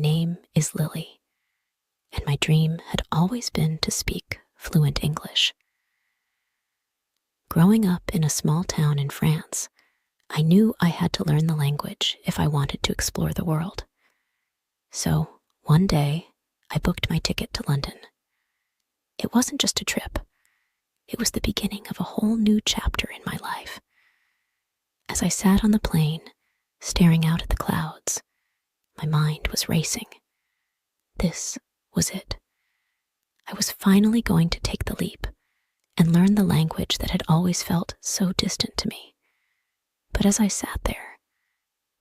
name is Lily, and my dream had always been to speak fluent English. Growing up in a small town in France, I knew I had to learn the language if I wanted to explore the world. So, one day, I booked my ticket to London. It wasn't just a trip. It was the beginning of a whole new chapter in my life. As I sat on the plane, staring out at the clouds, my mind was racing. This was it. I was finally going to take the leap and learn the language that had always felt so distant to me. But as I sat there,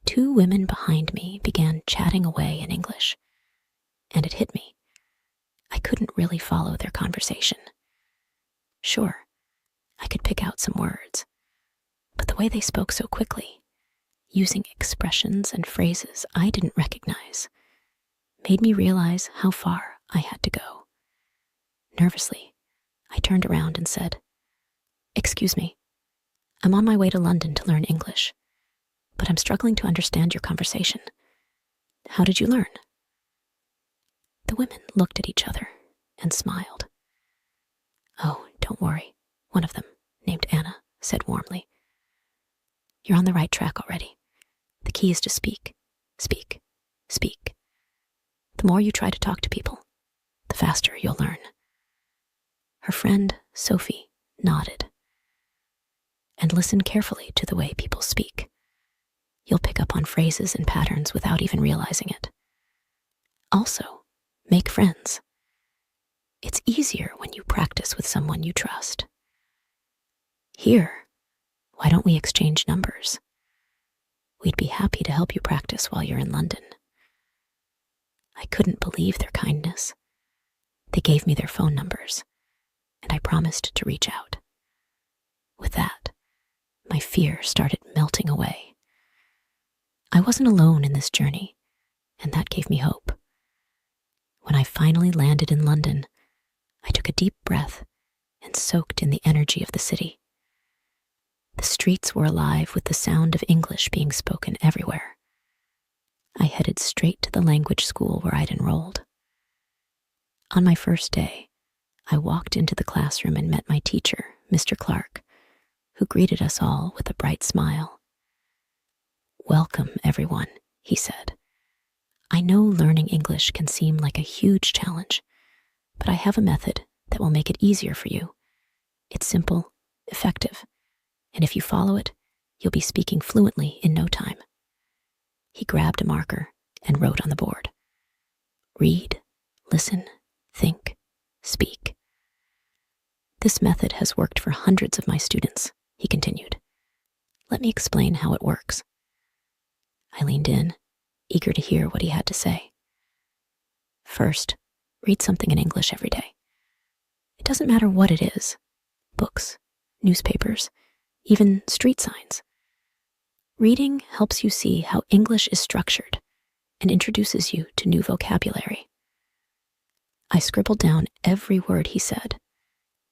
two women behind me began chatting away in English, and it hit me. I couldn't really follow their conversation. Sure, I could pick out some words, but the way they spoke so quickly, using expressions and phrases I didn't recognize, made me realize how far I had to go. Nervously, I turned around and said, "Excuse me, I'm on my way to London to learn English, but I'm struggling to understand your conversation. How did you learn?" The women looked at each other and smiled. "Oh, don't worry," one of them, named Anna, said warmly. "You're on the right track already. The key is to speak, speak, speak. The more you try to talk to people, the faster you'll learn." Her friend, Sophie, nodded. "And listen carefully to the way people speak. You'll pick up on phrases and patterns without even realizing it. Also, make friends. It's easier when you practice with someone you trust. Here, why don't we exchange numbers? We'd be happy to help you practice while you're in London." I couldn't believe their kindness. They gave me their phone numbers, and I promised to reach out. With that, my fear started melting away. I wasn't alone in this journey, and that gave me hope. When I finally landed in London, I took a deep breath and soaked in the energy of the city. The streets were alive with the sound of English being spoken everywhere. I headed straight to the language school where I'd enrolled. On my first day, I walked into the classroom and met my teacher, Mr. Clark, who greeted us all with a bright smile. "Welcome, everyone," he said. "I know learning English can seem like a huge challenge, but I have a method that will make it easier for you. It's simple, effective, and if you follow it, you'll be speaking fluently in no time." He grabbed a marker and wrote on the board, "Read, listen, think, speak." "This method has worked for hundreds of my students," he continued. "Let me explain how it works." I leaned in, eager to hear what he had to say. "First, read something in English every day. It doesn't matter what it is: books, newspapers, even street signs. Reading helps you see how English is structured and introduces you to new vocabulary." I scribbled down every word he said,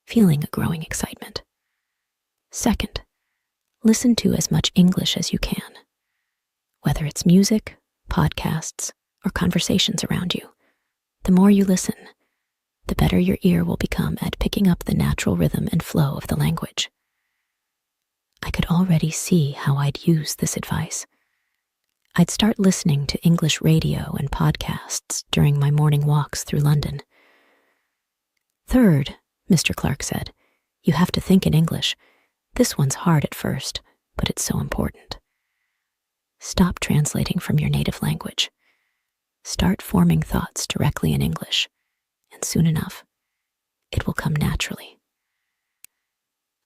feeling a growing excitement. "Second, listen to as much English as you can. Whether it's music, podcasts, or conversations around you, the more you listen, the better your ear will become at picking up the natural rhythm and flow of the language." I could already see how I'd use this advice. I'd start listening to English radio and podcasts during my morning walks through London. "Third," Mr. Clark said, "you have to think in English. This one's hard at first, but it's so important. Stop translating from your native language. Start forming thoughts directly in English, and soon enough, it will come naturally."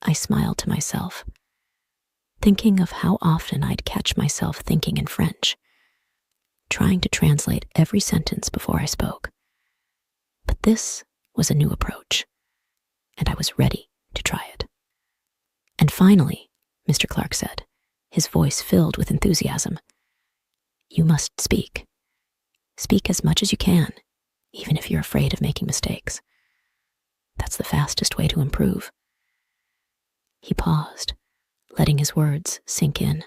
I smiled to myself, thinking of how often I'd catch myself thinking in French, trying to translate every sentence before I spoke. But this was a new approach, and I was ready to try it. "And finally," Mr. Clark said, his voice filled with enthusiasm, "you must speak. Speak as much as you can, even if you're afraid of making mistakes. That's the fastest way to improve." He paused, letting his words sink in.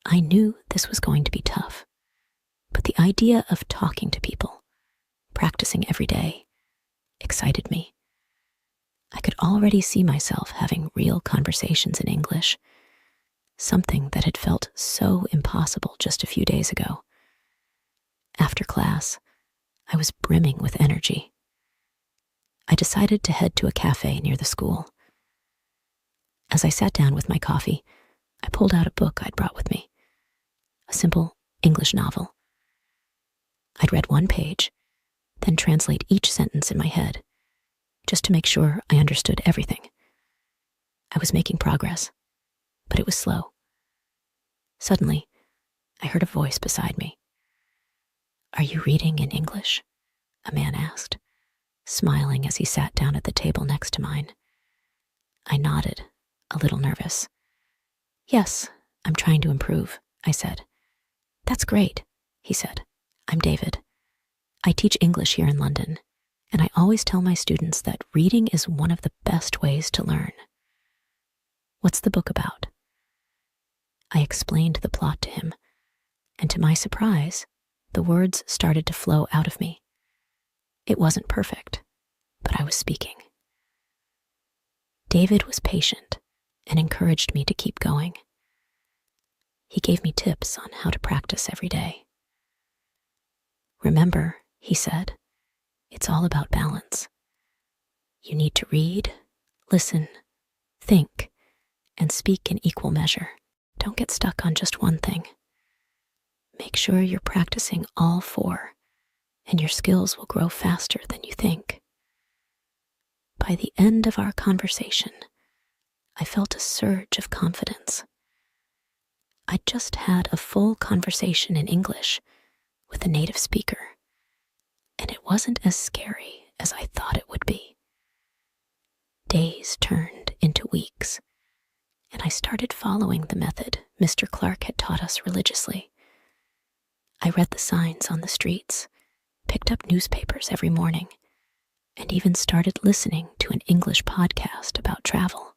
I knew this was going to be tough, But the idea of talking to people, practicing every day, excited me. I could already see myself having real conversations in English, something that had felt so impossible just a few days ago. After class, I was brimming with energy. I decided to head to a cafe near the school. As I sat down with my coffee, I pulled out a book I'd brought with me, a simple English novel. I'd read one page, then translate each sentence in my head, just to make sure I understood everything. I was making progress, but it was slow. Suddenly, I heard a voice beside me. "Are you reading in English?" a man asked, smiling as he sat down at the table next to mine. I nodded, a little nervous. "Yes, I'm trying to improve," I said. "That's great," he said. "I'm David. I teach English here in London, and I always tell my students that reading is one of the best ways to learn." "What's the book about?" I explained the plot to him, and to my surprise, the words started to flow out of me. It wasn't perfect, but I was speaking. David was patient and encouraged me to keep going. He gave me tips on how to practice every day. "Remember," he said, "it's all about balance. You need to read, listen, think, and speak in equal measure. Don't get stuck on just one thing. Make sure you're practicing all four, and your skills will grow faster than you think." By the end of our conversation, I felt a surge of confidence. I'd just had a full conversation in English with a native speaker, and it wasn't as scary as I thought it would be. Days turned into weeks, and I started following the method Mr. Clark had taught us religiously. I read the signs on the streets, picked up newspapers every morning, and even started listening to an English podcast about travel.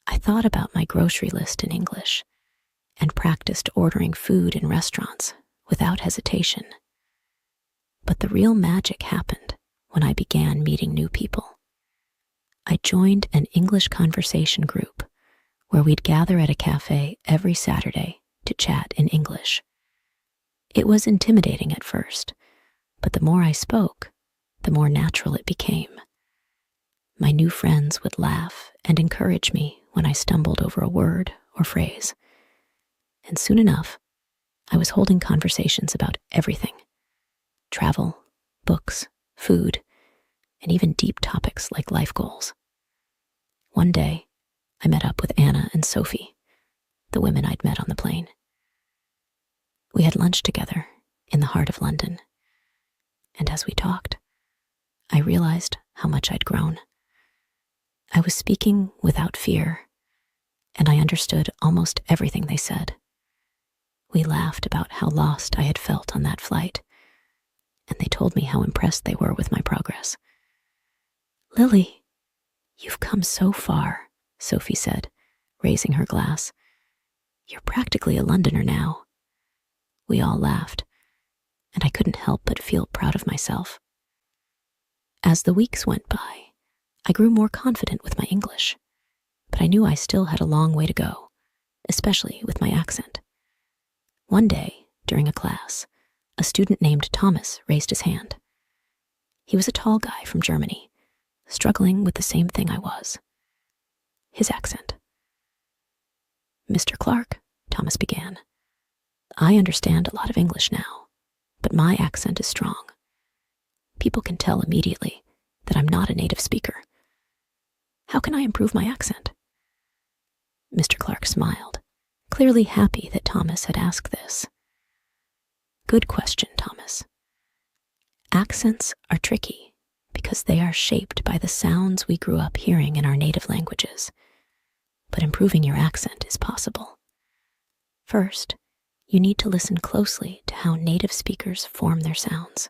I thought about my grocery list in English and practiced ordering food in restaurants without hesitation. But the real magic happened when I began meeting new people. I joined an English conversation group where we'd gather at a cafe every Saturday to chat in English. It was intimidating at first, but the more I spoke, the more natural it became. My new friends would laugh and encourage me when I stumbled over a word or phrase. And soon enough, I was holding conversations about everything: travel, books, food, and even deep topics like life goals. One day, I met up with Anna and Sophie, the women I'd met on the plane. We had lunch together in the heart of London, and as we talked, I realized how much I'd grown. I was speaking without fear, and I understood almost everything they said. We laughed about how lost I had felt on that flight, and they told me how impressed they were with my progress. "Lily, you've come so far," Sophie said, raising her glass. "You're practically a Londoner now." We all laughed, and I couldn't help but feel proud of myself. As the weeks went by, I grew more confident with my English, but I knew I still had a long way to go, especially with my accent. One day, during a class, a student named Thomas raised his hand. He was a tall guy from Germany, struggling with the same thing I was: his accent. "Mr. Clark," Thomas began, "I understand a lot of English now, but my accent is strong. People can tell immediately that I'm not a native speaker. How can I improve my accent?" Mr. Clark smiled, clearly happy that Thomas had asked this. "Good question, Thomas. Accents are tricky because they are shaped by the sounds we grew up hearing in our native languages, but improving your accent is possible. First, you need to listen closely to how native speakers form their sounds.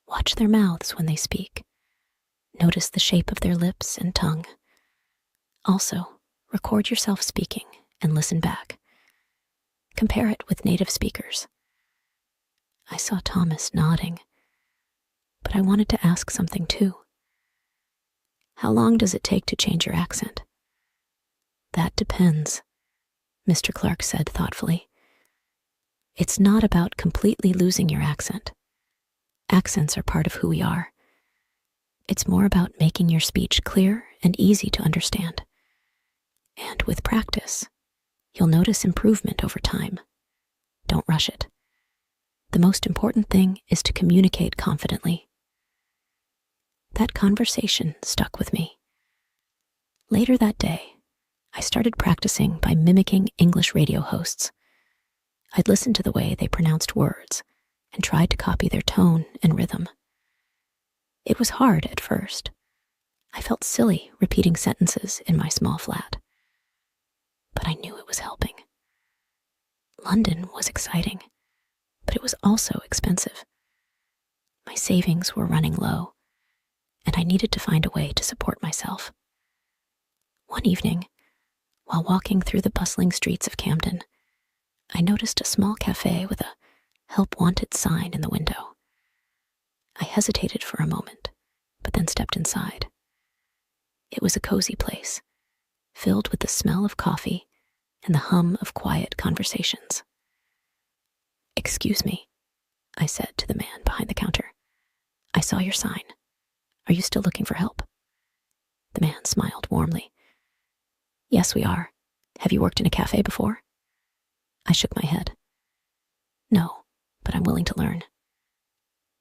Watch their mouths when they speak. Notice the shape of their lips and tongue. Also, record yourself speaking and listen back. Compare it with native speakers. I saw Thomas nodding, but I wanted to ask something too. How long does it take to change your accent? That depends, Mr. Clark said thoughtfully. It's not about completely losing your accent. Accents are part of who we are. It's more about making your speech clear and easy to understand. And with practice, you'll notice improvement over time. Don't rush it. The most important thing is to communicate confidently. That conversation stuck with me. Later that day, I started practicing by mimicking English radio hosts. I'd listen to the way they pronounced words and tried to copy their tone and rhythm. It was hard at first. I felt silly repeating sentences in my small flat. But I knew it was helping. London was exciting, but it was also expensive. My savings were running low, and I needed to find a way to support myself. One evening, while walking through the bustling streets of Camden, I noticed a small cafe with a "Help Wanted" sign in the window. I hesitated for a moment, but then stepped inside. It was a cozy place, filled with the smell of coffee and the hum of quiet conversations. "Excuse me," I said to the man behind the counter. "I saw your sign. Are you still looking for help?" The man smiled warmly. "Yes, we are. Have you worked in a cafe before?" I shook my head. "No, but I'm willing to learn."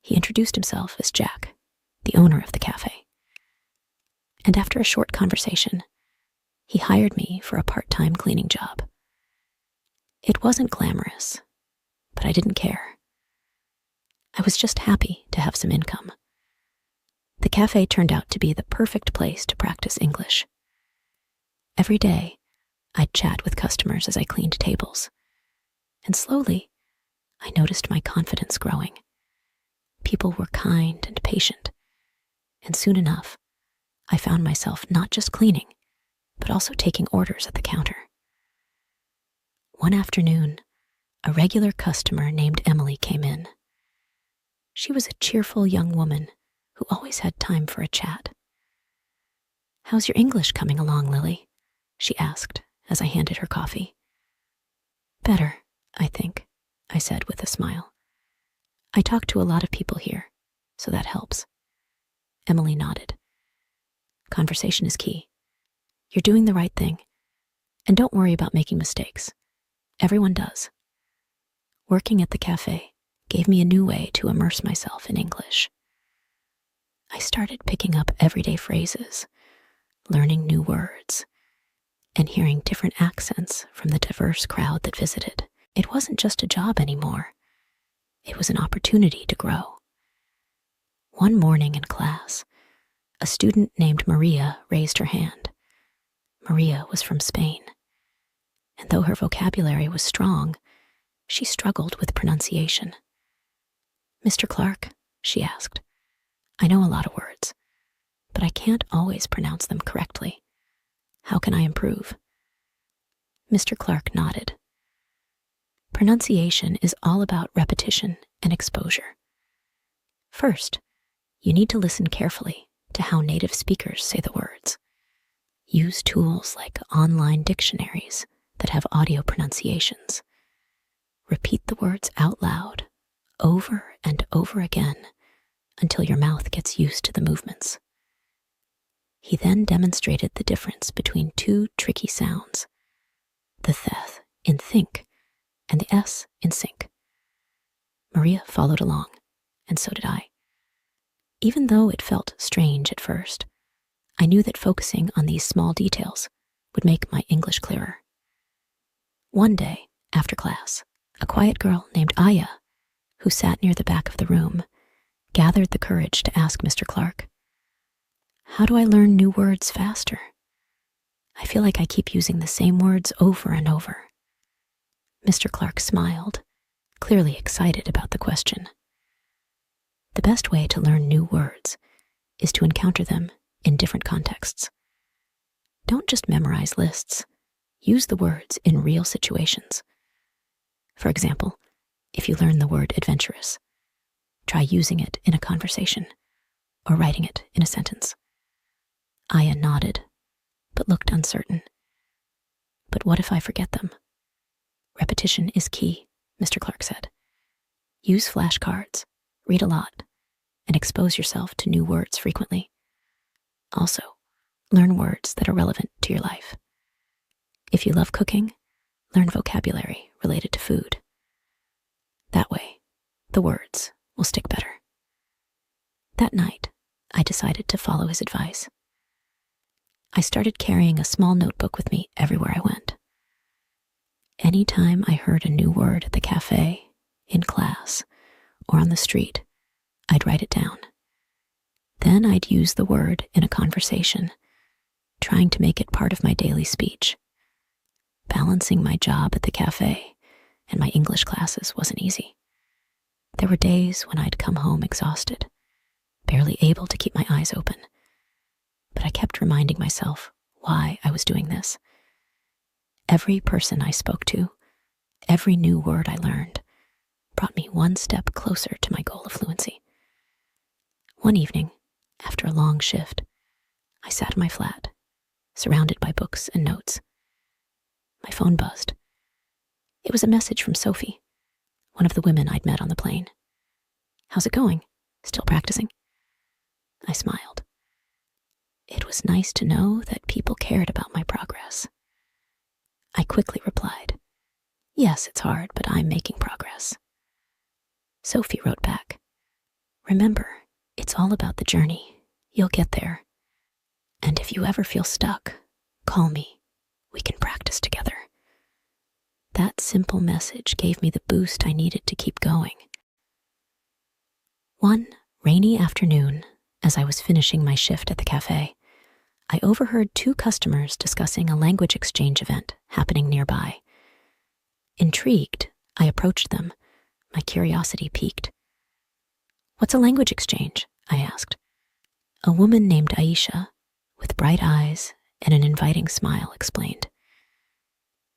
He introduced himself as Jack, the owner of the cafe. And after a short conversation, he hired me for a part-time cleaning job. It wasn't glamorous, but I didn't care. I was just happy to have some income. The cafe turned out to be the perfect place to practice English. Every day, I'd chat with customers as I cleaned tables, and slowly, I noticed my confidence growing. People were kind and patient, and soon enough, I found myself not just cleaning, but also taking orders at the counter. One afternoon, a regular customer named Emily came in. She was a cheerful young woman who always had time for a chat. "How's your English coming along, Lily?" she asked as I handed her coffee. "Better, I think," I said with a smile. "I talk to a lot of people here, so that helps." Emily nodded. "Conversation is key. You're doing the right thing. And don't worry about making mistakes. Everyone does." Working at the cafe gave me a new way to immerse myself in English. I started picking up everyday phrases, learning new words, and hearing different accents from the diverse crowd that visited. It wasn't just a job anymore. It was an opportunity to grow. One morning in class, a student named Maria raised her hand. Maria was from Spain, and though her vocabulary was strong, she struggled with pronunciation. "Mr. Clark," she asked, "I know a lot of words, but I can't always pronounce them correctly. How can I improve?" Mr. Clark nodded. Pronunciation is all about repetition and exposure. First, you need to listen carefully to how native speakers say the words. Use tools like online dictionaries that have audio pronunciations. Repeat the words out loud, over and over again, until your mouth gets used to the movements. He then demonstrated the difference between two tricky sounds, the th in think and the s in sink. Maria followed along, and so did I. Even though it felt strange at first, I knew that focusing on these small details would make my English clearer. One day, after class, a quiet girl named Aya, who sat near the back of the room, gathered the courage to ask Mr. Clark, "How do I learn new words faster? I feel like I keep using the same words over and over." Mr. Clark smiled, clearly excited about the question. The best way to learn new words is to encounter them in different contexts. Don't just memorize lists. Use the words in real situations. For example, If you learn the word adventurous, try using it in a conversation or writing it in a sentence. Aya nodded, but looked uncertain. But what if I forget them? Repetition is key, Mr. Clark said. Use flashcards, read a lot, and expose yourself to new words frequently. Also, learn words that are relevant to your life. If you love cooking, learn vocabulary related to food. That way, the words will stick better. That night, I decided to follow his advice. I started carrying a small notebook with me everywhere I went. Anytime I heard a new word at the cafe, in class, or on the street, I'd write it down. Then I'd use the word in a conversation, trying to make it part of my daily speech. Balancing my job at the cafe and my English classes wasn't easy. There were days when I'd come home exhausted, barely able to keep my eyes open. But I kept reminding myself why I was doing this. Every person I spoke to, every new word I learned, brought me one step closer to my goal of fluency. One evening, after a long shift, I sat in my flat, surrounded by books and notes. My phone buzzed. It was a message from Sophie, one of the women I'd met on the plane. "How's it going? Still practicing?" I smiled. It was nice to know that people cared about my progress. I quickly replied, "Yes, it's hard, but I'm making progress." Sophie wrote back, "Remember, it's all about the journey. You'll get there. And if you ever feel stuck, call me. We can practice together." That simple message gave me the boost I needed to keep going. One rainy afternoon, as I was finishing my shift at the cafe, I overheard two customers discussing a language exchange event happening nearby. Intrigued, I approached them, my curiosity piqued. "What's a language exchange?" I asked. A woman named Aisha, with bright eyes and an inviting smile, explained.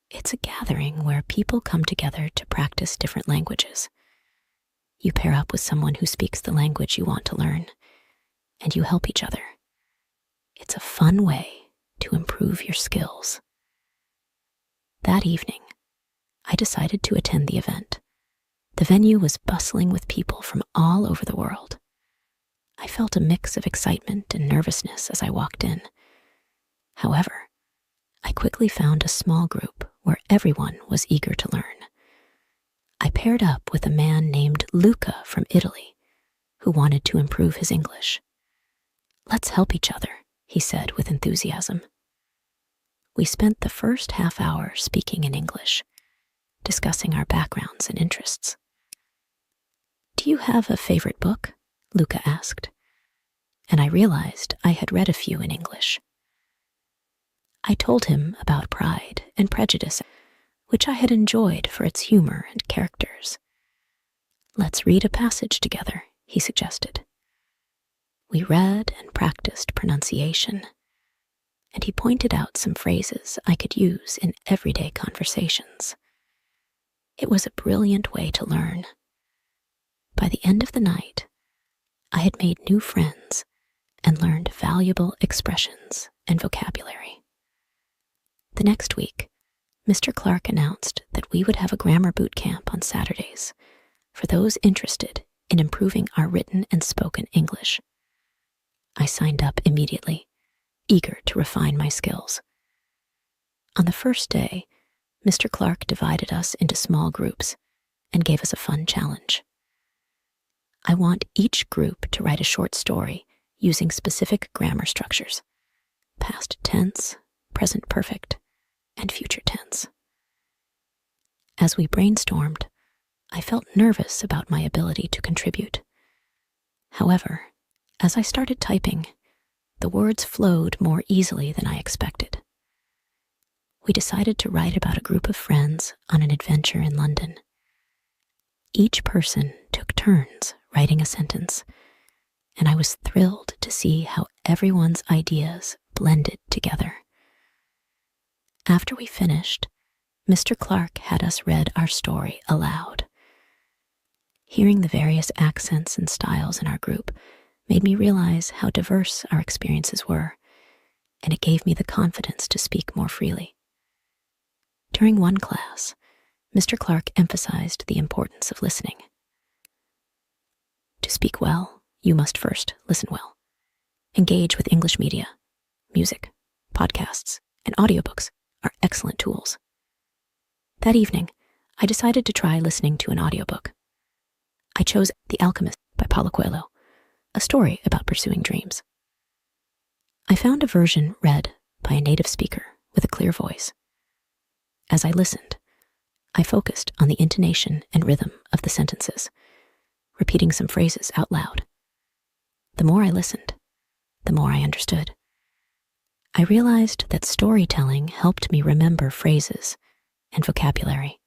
"It's a gathering where people come together to practice different languages. You pair up with someone who speaks the language you want to learn, and you help each other. It's a fun way to improve your skills." That evening, I decided to attend the event. The venue was bustling with people from all over the world. I felt a mix of excitement and nervousness as I walked in. However, I quickly found a small group where everyone was eager to learn. I paired up with a man named Luca from Italy, who wanted to improve his English. "Let's help each other," he said with enthusiasm. We spent the first half hour speaking in English, discussing our backgrounds and interests. "Do you have a favorite book?" Luca asked, and I realized I had read a few in English. I told him about Pride and Prejudice, which I had enjoyed for its humor and characters. "Let's read a passage together," he suggested. We read and practiced pronunciation, and he pointed out some phrases I could use in everyday conversations. It was a brilliant way to learn. By the end of the night, I had made new friends and learned valuable expressions and vocabulary. The next week, Mr. Clark announced that we would have a grammar boot camp on Saturdays for those interested in improving our written and spoken English. I signed up immediately, eager to refine my skills. On the first day, Mr. Clark divided us into small groups and gave us a fun challenge. I want each group to write a short story using specific grammar structures: past tense, present perfect, and future tense. As we brainstormed, I felt nervous about my ability to contribute. However, as I started typing, the words flowed more easily than I expected. We decided to write about a group of friends on an adventure in London. Each person took turns writing a sentence, and I was thrilled to see how everyone's ideas blended together. After we finished, Mr. Clark had us read our story aloud. Hearing the various accents and styles in our group made me realize how diverse our experiences were, and it gave me the confidence to speak more freely. During one class, Mr. Clark emphasized the importance of listening. To speak well, you must first listen well. Engage with English media. Music, podcasts, and audiobooks are excellent tools. That evening, I decided to try listening to an audiobook. I chose The Alchemist by Paulo Coelho, a story about pursuing dreams. I found a version read by a native speaker with a clear voice. As I listened, I focused on the intonation and rhythm of the sentences, repeating some phrases out loud. The more I listened, the more I understood. I realized that storytelling helped me remember phrases and vocabulary.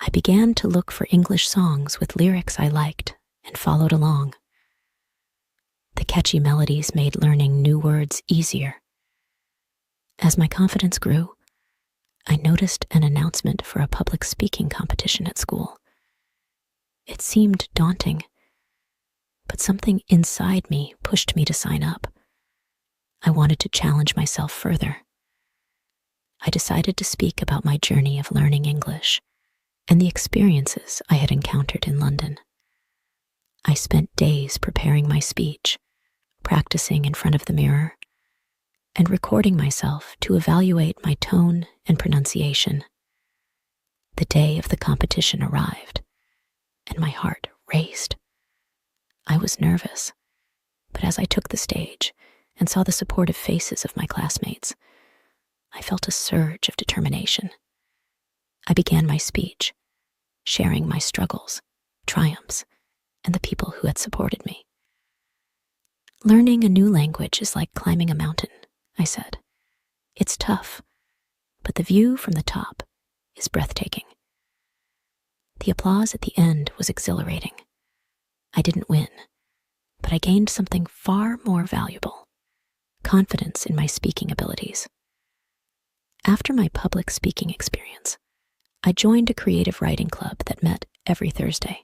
I began to look for English songs with lyrics I liked and followed along. The catchy melodies made learning new words easier. As my confidence grew, I noticed an announcement for a public speaking competition at school. It seemed daunting, but something inside me pushed me to sign up. I wanted to challenge myself further. I decided to speak about my journey of learning English and the experiences I had encountered in London. I spent days preparing my speech, practicing in front of the mirror, and recording myself to evaluate my tone and pronunciation. The day of the competition arrived, and my heart raced. I was nervous, but as I took the stage and saw the supportive faces of my classmates, I felt a surge of determination. I began my speech, sharing my struggles, triumphs, and the people who had supported me. Learning a new language is like climbing a mountain, I said. It's tough, but the view from the top is breathtaking. The applause at the end was exhilarating. I didn't win, but I gained something far more valuable: confidence in my speaking abilities. After my public speaking experience, I joined a creative writing club that met every Thursday.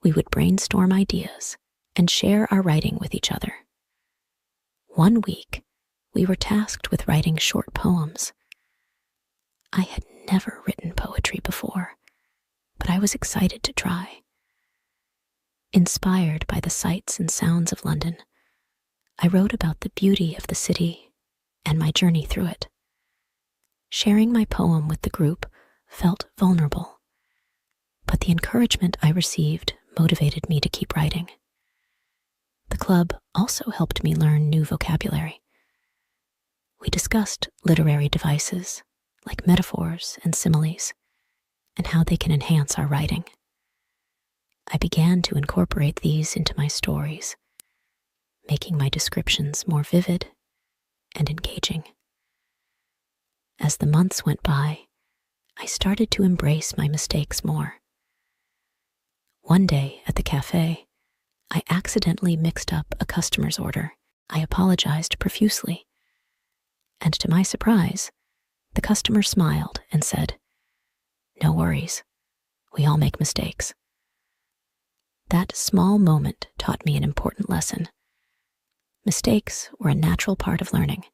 We would brainstorm ideas and share our writing with each other. One week, we were tasked with writing short poems. I had never written poetry before, but I was excited to try. Inspired by the sights and sounds of London, I wrote about the beauty of the city and my journey through it. Sharing my poem with the group felt vulnerable, but the encouragement I received motivated me to keep writing. The club also helped me learn new vocabulary. We discussed literary devices like metaphors and similes and how they can enhance our writing. I began to incorporate these into my stories, making my descriptions more vivid and engaging. As the months went by, I started to embrace my mistakes more. One day at the cafe, I accidentally mixed up a customer's order. I apologized profusely, and to my surprise, the customer smiled and said, "No worries, we all make mistakes." That small moment taught me an important lesson. Mistakes were a natural part of learning,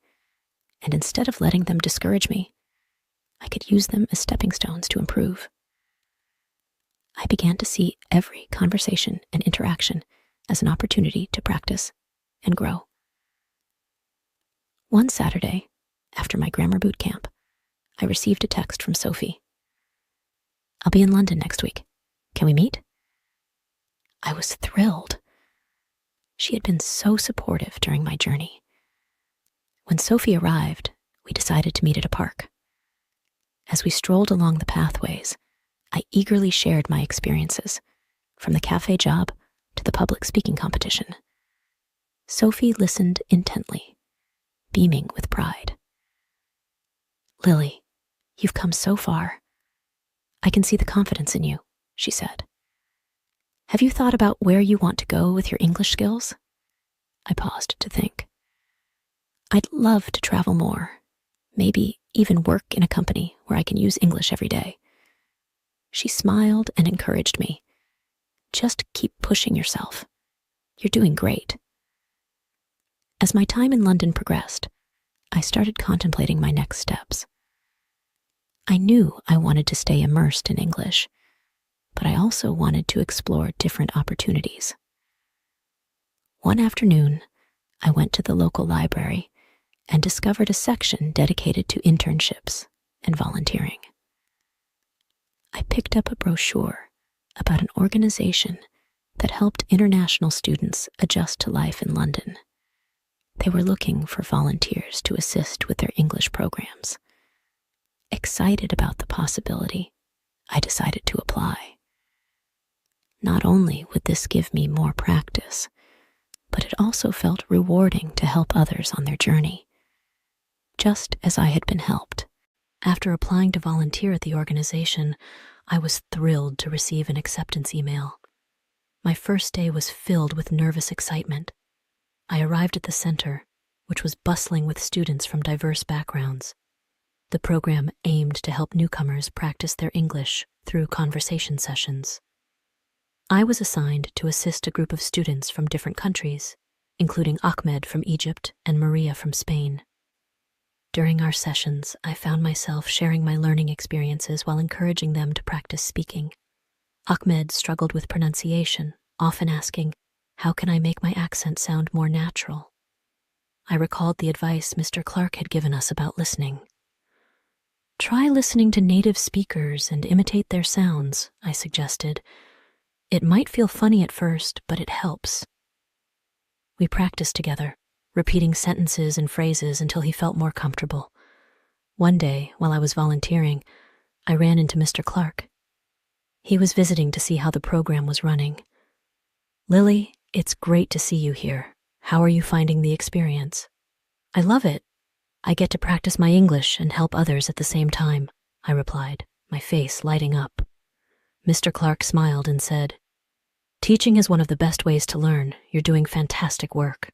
and instead of letting them discourage me, I could use them as stepping stones to improve. I began to see every conversation and interaction as an opportunity to practice and grow. One Saturday, after my grammar boot camp, I received a text from Sophie. "I'll be in London next week. Can we meet?" I was thrilled. She had been so supportive during my journey. When Sophie arrived, we decided to meet at a park. As we strolled along the pathways, I eagerly shared my experiences, from the cafe job to the public speaking competition. Sophie listened intently, beaming with pride. "Lily, you've come so far. I can see the confidence in you," she said. "Have you thought about where you want to go with your English skills?" I paused to think. "I'd love to travel more, maybe even work in a company where I can use English every day." She smiled and encouraged me. Just keep pushing yourself. You're doing great. As my time in London progressed, I started contemplating my next steps. I knew I wanted to stay immersed in English, but I also wanted to explore different opportunities. One afternoon, I went to the local library and discovered a section dedicated to internships and volunteering. I picked up a brochure about an organization that helped international students adjust to life in London. They were looking for volunteers to assist with their English programs. Excited about the possibility, I decided to apply. Not only would this give me more practice, but it also felt rewarding to help others on their journey, just as I had been helped. After applying to volunteer at the organization, I was thrilled to receive an acceptance email. My first day was filled with nervous excitement. I arrived at the center, which was bustling with students from diverse backgrounds. The program aimed to help newcomers practice their English through conversation sessions. I was assigned to assist a group of students from different countries, including Ahmed from Egypt and Maria from Spain. During our sessions, I found myself sharing my learning experiences while encouraging them to practice speaking. Ahmed struggled with pronunciation, often asking, "How can I make my accent sound more natural?" I recalled the advice Mr. Clark had given us about listening. "Try listening to native speakers and imitate their sounds," I suggested. "It might feel funny at first, but it helps." We practiced together, repeating sentences and phrases until he felt more comfortable. One day, while I was volunteering, I ran into Mr. Clark. He was visiting to see how the program was running. "Lily, it's great to see you here. How are you finding the experience?" "I love it. I get to practice my English and help others at the same time," I replied, my face lighting up. Mr. Clark smiled and said, "Teaching is one of the best ways to learn. You're doing fantastic work."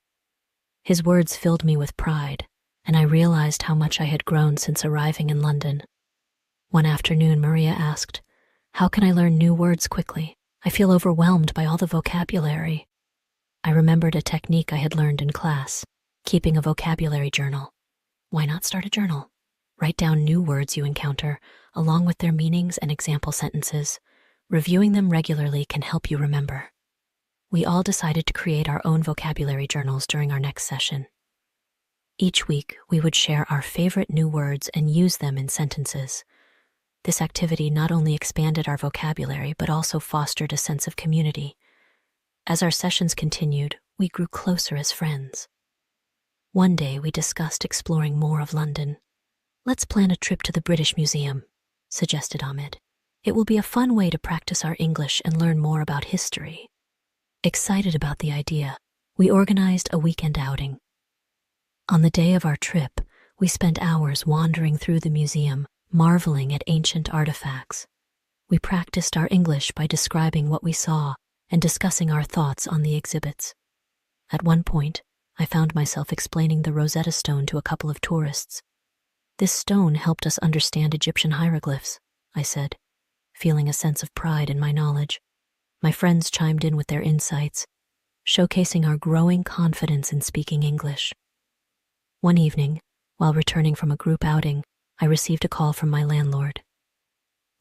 His words filled me with pride, and I realized how much I had grown since arriving in London. One afternoon, Maria asked, "How can I learn new words quickly? I feel overwhelmed by all the vocabulary." I remembered a technique I had learned in class, keeping a vocabulary journal. Why not start a journal? Write down new words you encounter, along with their meanings and example sentences. Reviewing them regularly can help you remember. We all decided to create our own vocabulary journals during our next session. Each week, we would share our favorite new words and use them in sentences. This activity not only expanded our vocabulary, but also fostered a sense of community. As our sessions continued, we grew closer as friends. One day, we discussed exploring more of London. "Let's plan a trip to the British Museum," suggested Ahmed. "It will be a fun way to practice our English and learn more about history." Excited about the idea, we organized a weekend outing. On the day of our trip, we spent hours wandering through the museum, marveling at ancient artifacts. We practiced our English by describing what we saw and discussing our thoughts on the exhibits. At one point, I found myself explaining the Rosetta Stone to a couple of tourists. "This stone helped us understand Egyptian hieroglyphs," I said, feeling a sense of pride in my knowledge. My friends chimed in with their insights, showcasing our growing confidence in speaking English. One evening, while returning from a group outing, I received a call from my landlord.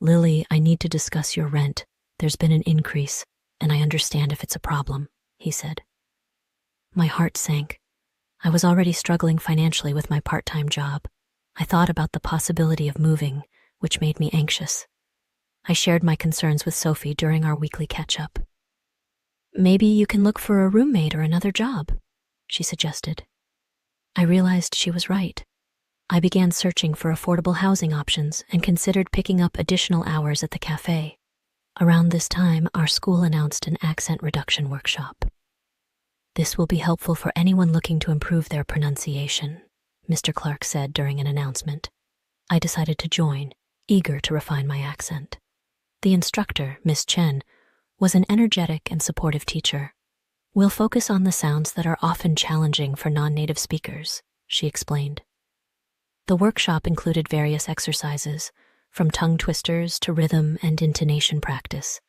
"Lily, I need to discuss your rent. There's been an increase, and I understand if it's a problem," he said. My heart sank. I was already struggling financially with my part-time job. I thought about the possibility of moving, which made me anxious. I shared my concerns with Sophie during our weekly catch-up. "Maybe you can look for a roommate or another job," she suggested. I realized she was right. I began searching for affordable housing options and considered picking up additional hours at the cafe. Around this time, our school announced an accent reduction workshop. "This will be helpful for anyone looking to improve their pronunciation," Mr. Clark said during an announcement. I decided to join, eager to refine my accent. The instructor, Miss Chen, was an energetic and supportive teacher. "We'll focus on the sounds that are often challenging for non-native speakers," she explained. The workshop included various exercises, from tongue twisters to rhythm and intonation practice.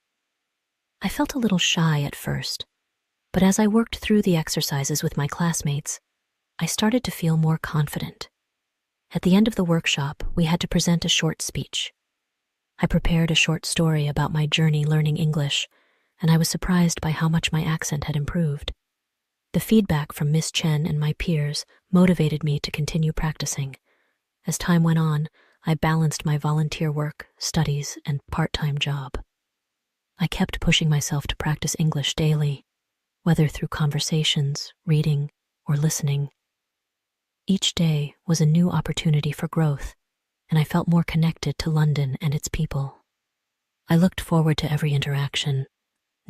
I felt a little shy at first, but as I worked through the exercises with my classmates, I started to feel more confident. At the end of the workshop, we had to present a short speech. I prepared a short story about my journey learning English, and I was surprised by how much my accent had improved. The feedback from Miss Chen and my peers motivated me to continue practicing. As time went on, I balanced my volunteer work, studies, and part-time job. I kept pushing myself to practice English daily, whether through conversations, reading, or listening. Each day was a new opportunity for growth, and I felt more connected to London and its people. I looked forward to every interaction,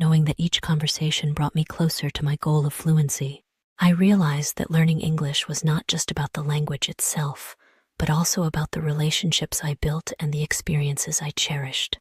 knowing that each conversation brought me closer to my goal of fluency. I realized that learning English was not just about the language itself, but also about the relationships I built and the experiences I cherished.